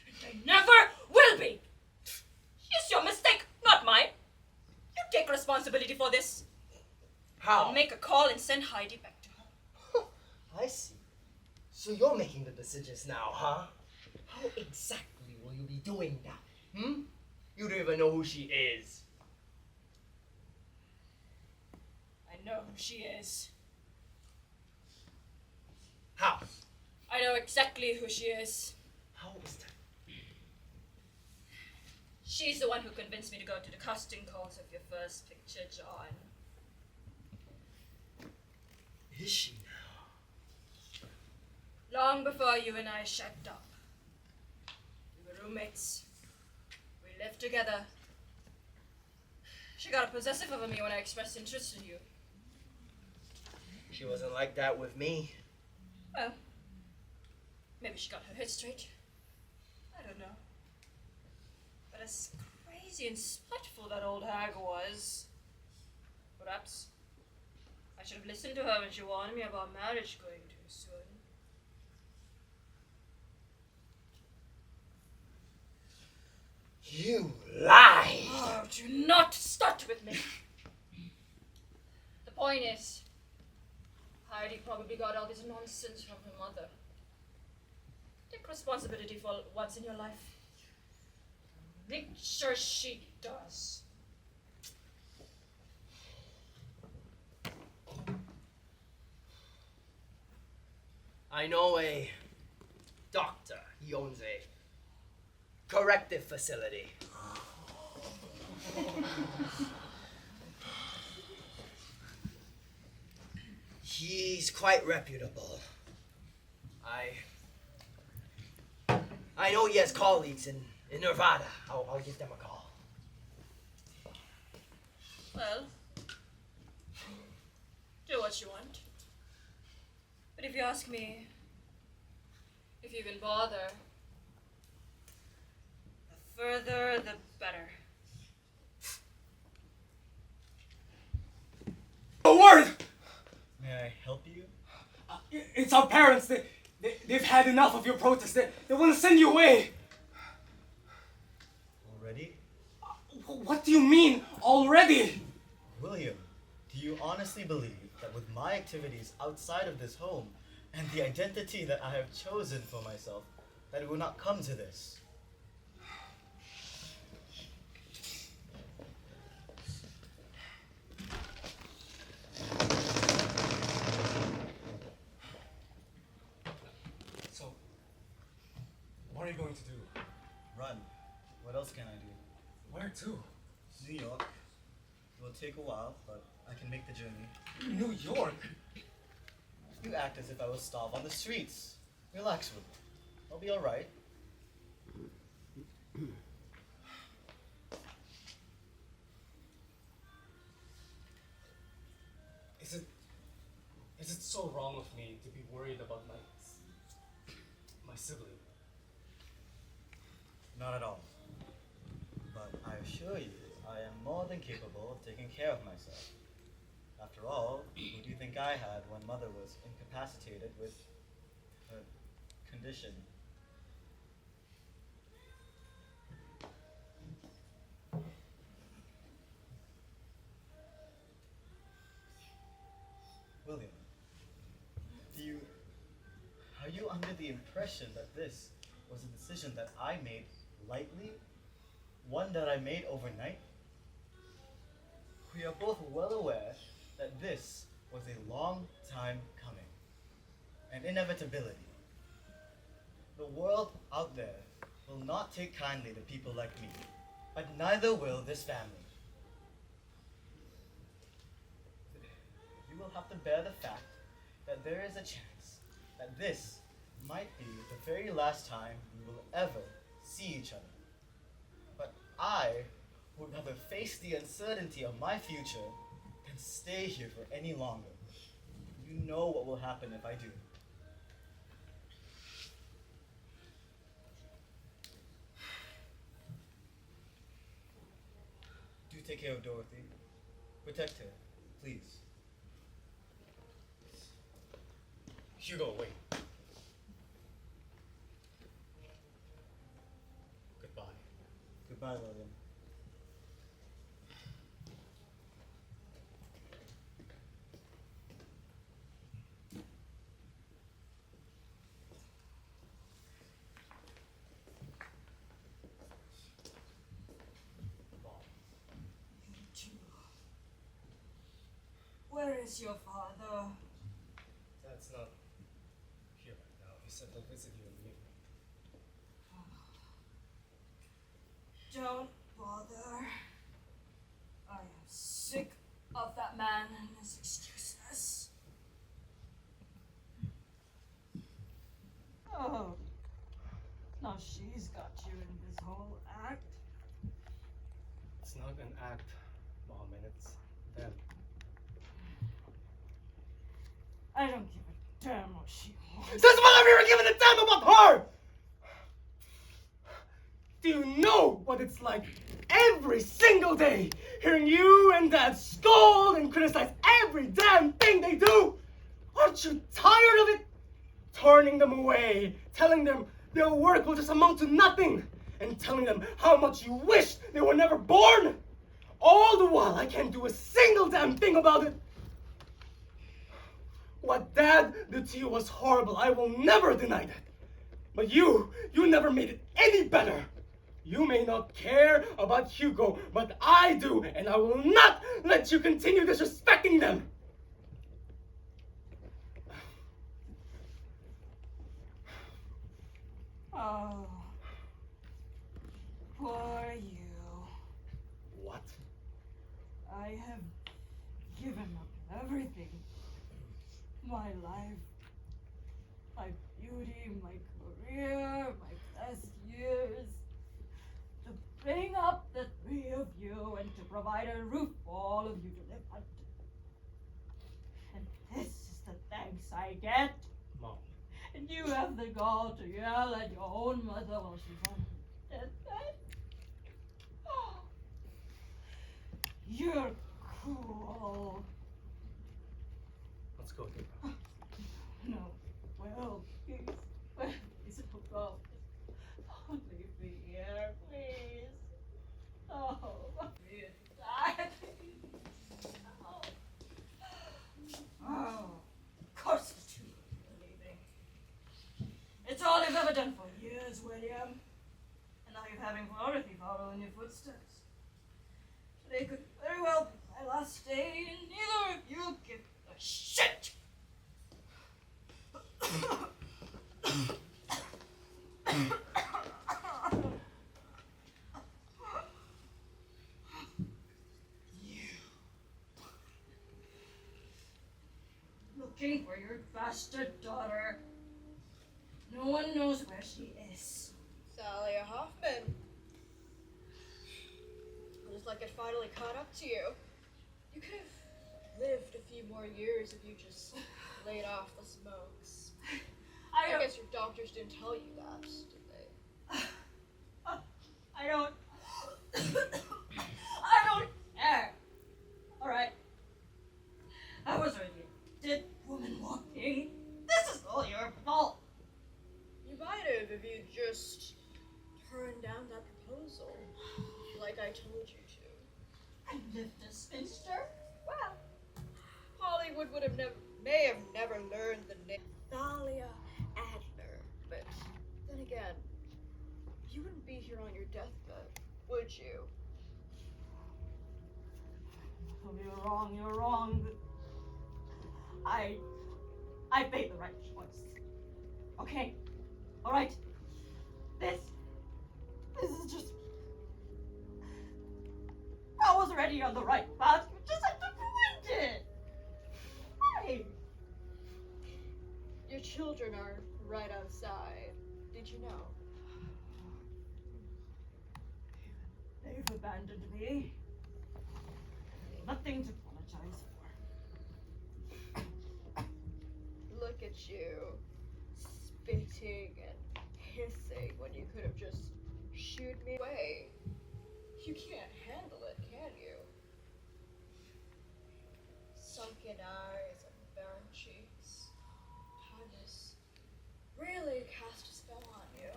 And I never will be. It's your mistake, not mine. You take responsibility for this. How? I'll make a call and send Heidi back to her. I see. So you're making the decisions now, huh? How exactly will you be doing that? You don't even know who she is. I know who she is. How? I know exactly who she is. How is that? She's the one who convinced me to go to the casting calls of your first picture, John. Is she now? Long before you and I shacked up. We were roommates. We lived together. She got possessive over me when I expressed interest in you. She wasn't like that with me. Well, maybe Maybe she got her head straight. I don't know. But as crazy and spiteful that old hag was, perhaps I should have listened to her when she warned me about marriage going too soon. You lie! Oh, do not start with me. The point is, Heidi probably got all this nonsense from her mother. Take responsibility for once in your life. Make sure she does. I know a doctor. He owns a corrective facility. He's quite reputable. I know he has colleagues in Nevada. I'll give them a call. Well, do what you want. But if you ask me, if you even bother, the further the better. A word! May I help you? It's our parents. They've had enough of your protest. They want to send you away. Already? What do you mean, already? William, do you honestly believe that with my activities outside of this home and the identity that I have chosen for myself, that it will not come to this? So, what are you going to do? Run. What else can I do? Where to? New York. It will take a while, but I can make the journey. New York? You act as if I will starve on the streets. Relax, William. I'll be alright. Is it so wrong of me to be worried about my sibling? Not at all. But I assure you, I am more than capable of taking care of myself. After all, who do you think I had when Mother was incapacitated with her condition? William, are you under the impression that this was a decision that I made lightly? One that I made overnight? We are both well aware that this was a long time coming, an inevitability. The world out there will not take kindly to people like me, but neither will this family. You will have to bear the fact that there is a chance that this might be the very last time we will ever see each other. But I would rather face the uncertainty of my future than stay here for any longer. You know what will happen if I do. Do take care of Dorothy. Protect her, please. Hugo, wait. Goodbye. Goodbye, William. Where is your father? Dad's not here right now. He said he'll visit you in the evening. Don't bother. I am sick of that man and his excuses. Oh, now she's got you in this whole act. It's not an act, Mom, and it's them. I don't give a damn what she wants. Since when have you ever given a damn about her? Do you know what it's like every single day hearing you and Dad scold and criticize every damn thing they do? Aren't you tired of it? Turning them away, telling them their work will just amount to nothing, and telling them how much you wish they were never born. All the while, I can't do a single damn thing about it. What Dad did to you was horrible. I will never deny that. But you never made it any better. You may not care about Hugo, but I do, and I will not let you continue disrespecting them. Oh, poor you. What? I have given up everything. My life, my beauty, my career, my best years. To bring up the three of you and to provide a roof for all of you to live under. And this is the thanks I get. Mom. And you have the gall to yell at your own mother while she's on her deathbed. You're cruel. Let's go, Dora. No. Well, please. Please don't go. Don't leave me here, please. Oh, me die. Oh. Oh, of course it's too late for leaving. It's all you've ever done for years, William. And now you're having Moorthy follow in your footsteps. Today could very well be my last day, and neither of you give a shit. Looking for your bastard daughter. No one knows where she is. Thalia Hoffman. Looks like it finally caught up to you. You could have lived a few more years if you just laid off the smokes. I guess your doctors didn't tell you that, did they? I don't. I don't care. Alright. I was already a dead woman walking. This is all your fault. You might have if you just turned down that proposal, like I told you to. I lived a spinster. Well, Hollywood may have never learned the name Thalia Adler, but then again, you wouldn't be here on your deathbed, would you? Oh, you're wrong. I made the right choice. Okay? Alright? This is just... I was already on the right path. You just had to ruin it. Why? Your children are right outside. Did you know? They've abandoned me. Nothing to apologize for. Look at you, spitting and hissing when you could have just shooed me away. You can't handle it, can you? Sunken eyes and barren cheeks. Time has really cast a spell on you.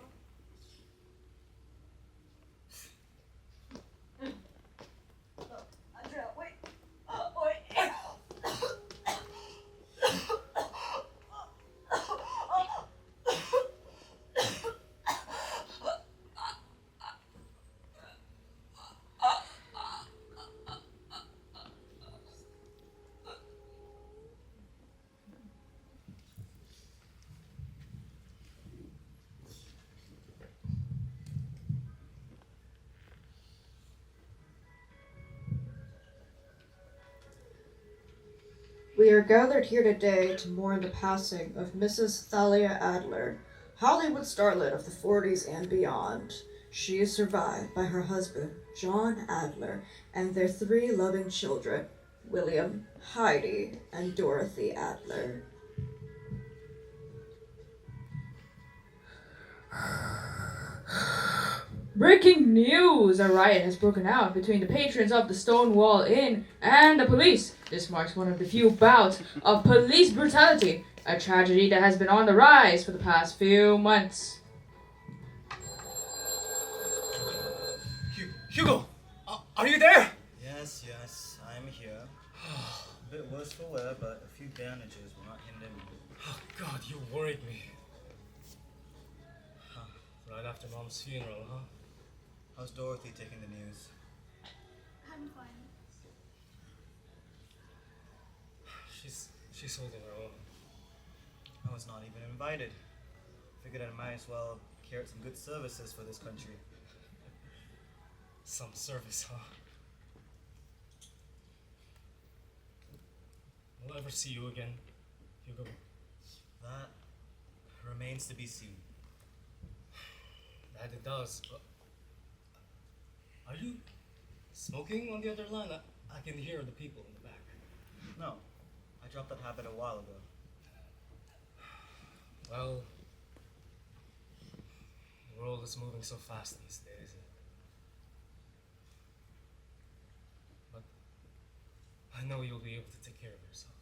Andrea, wait. Wait. We are gathered here today to mourn the passing of Mrs. Thalia Adler, Hollywood starlet of the 40s and beyond. She is survived by her husband, John Adler, and their 3 loving children, William, Heidi, and Dorothy Adler. Breaking news! A riot has broken out between the patrons of the Stonewall Inn and the police. This marks one of the few bouts of police brutality, a tragedy that has been on the rise for the past few months. Hugo, are you there? Yes, I'm here. A bit worse for wear, but a few bandages will not hinder me. Oh God, you worried me. Right after Mom's funeral, huh? How's Dorothy taking the news? I'm fine. She's holding her own. I was not even invited. Figured I might as well carry out some good services for this country. Some service, huh? Will I ever see you again, Hugo? That remains to be seen. That it does, but... Are you smoking on the other line? I can hear the people in the back. No, I dropped that habit a while ago. Well, the world is moving so fast these days. But I know you'll be able to take care of yourself.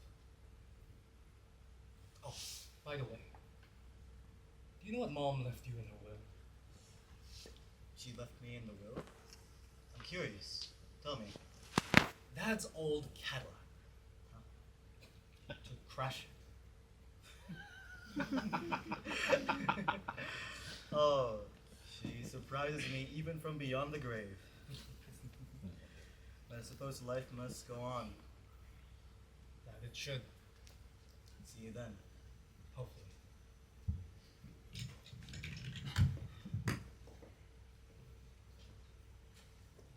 Oh, by the way, do you know what Mom left you in her will? She left me in the will? I'm curious. Tell me. Dad's old Cadillac. To crash it. Oh, she surprises me even from beyond the grave. But I suppose life must go on. That it should. See you then.